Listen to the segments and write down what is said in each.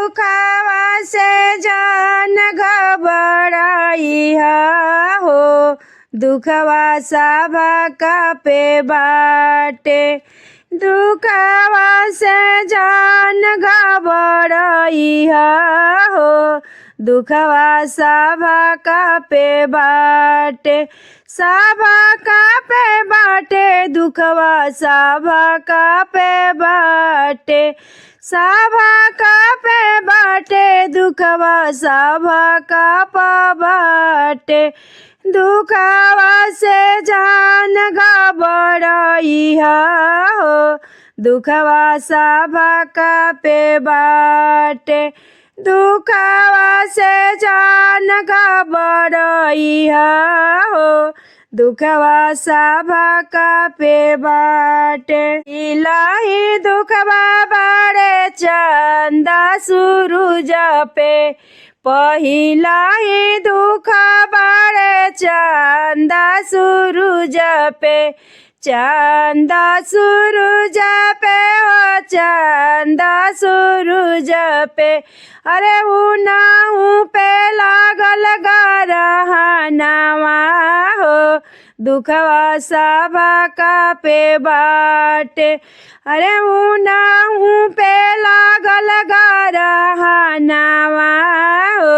दुखवा से जान घबराई हो, दुखवा सबका पे बाटे। दुखवा से जान घबराई हो, दुखवा सबका पे बाटे। सबका पे बाटे दुखवा सबका पे बाटे। सबका पे बाटे दुखवा सबका पे बाटे। दुखवा से जान घबराई हो, दुखवा सबका पे बाटे। दुखवा से जान घबराई हो, दुखवा सबका पे बाटे। इलाही दुखवा बाड़े चंदा सूरज पे, पहिला ही दुख बाड़े चंदा सूरज पे। चंदा सूरज पे हो चंदा सूरज पे, अरे उनाहू पे लागल गरहनवा हो, दुखवा सबका पे बाटे। अरे उनाहू पे लागल गरहनवा हो,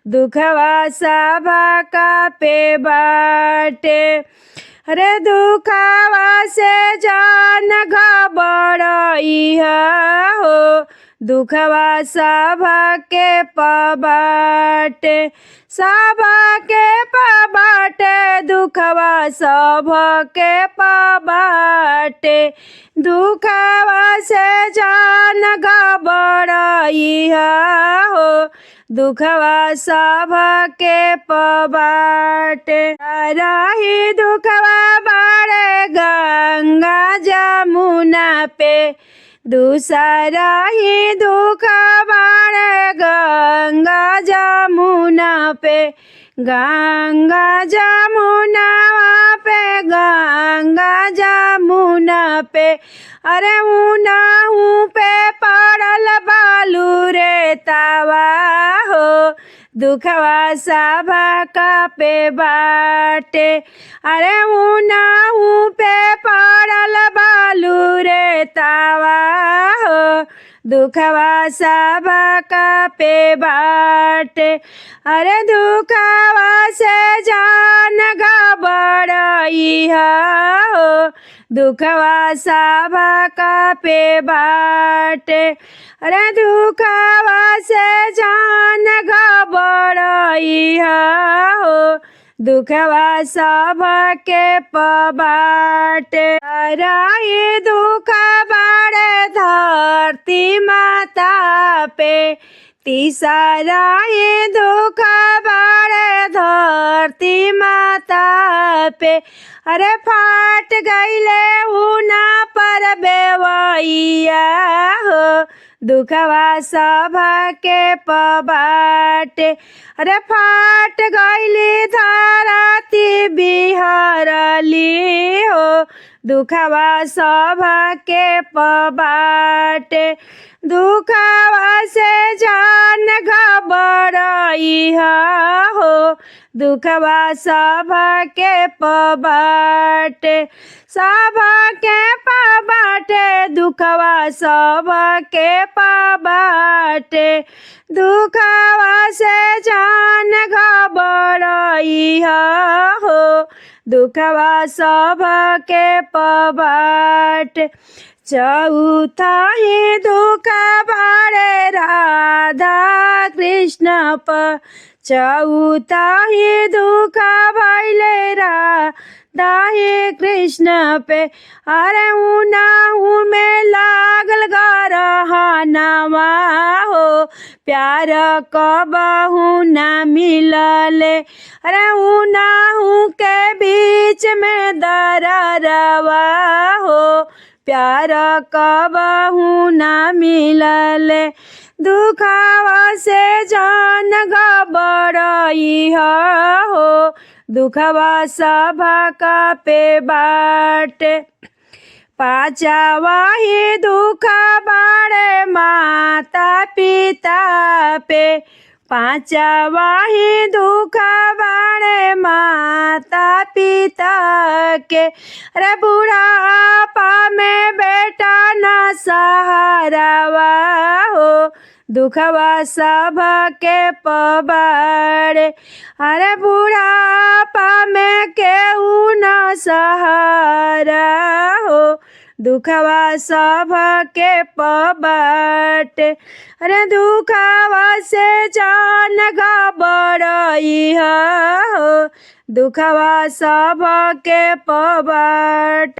दुखवा सबका पे बाटे। अरे दुखवा से जान घबराई हो, दुखवा सबके पबाटे। सबके पबाटे दुखवा सबके पबाटे। दुखवा से जान घबराई हो, दुखवा सबके पबाटे। रही दुखवा बाड़े गंगा जमुना पे, दूसरा ही दुख बाड़े गंगा जमुना पे। गंगा जमुना पे गंगा जमुना पे, अरे उनाहू पे पड़ल बालू रे तावा हो, दुखवा सबका पे बाटे। अरे उनाहू पे पड़ल बालू रे तावा हो, दुखवा सबका पे बाटे। अरे दुखवा से जान घबराई हो, दुखवा सबका पे बाटे। अरे दुखवा से जान घबराई हो, दुखवा सबके पबाटे। रही दुख बाड़े धरती माता पे, तीसरा ही दुख बाड़े धरती माता पे। अरे फाट गईले उना पर बेवैया हो, दुखवा सबके पबाटे। अरे फाट गईली धरती बिहरली हो, दुखवा सबके पबाटे। दुखवा से जान घबराई हो, दुखवा सबके पबाटे। सबके पबाटे दुखवा सबके पबाटे। दुखवा से जान घबराई हो, दुखवा सबके पबाटे। चौथा ही दुख बाड़े राधा कृष्ण पर, चौथा ही दुख भइले राधा ही कृष्ण पे। अरे उनाहू में लागल गरहनवा हो, प्यार कबहू न मिलले। अरे उनाहू के बीच में दररवा हो, प्यार कबहू न मिलले। दुखवा से जान घबराई हो, दुखवा सबका पे बाटे। पाचावा ही दुख बाड़े माता पिता पे पाचावा ही दुख बाड़े माता पिता के अरे बुढ़ापा में बेटा न सहारावा हो दुखवा सब के पबाड़े अरे बुढ़ापा में केहू न सहारा हो दुखवा सब के पबाटे अरे दुखवा से जान घबराई हो दुखवा सब के पबाट।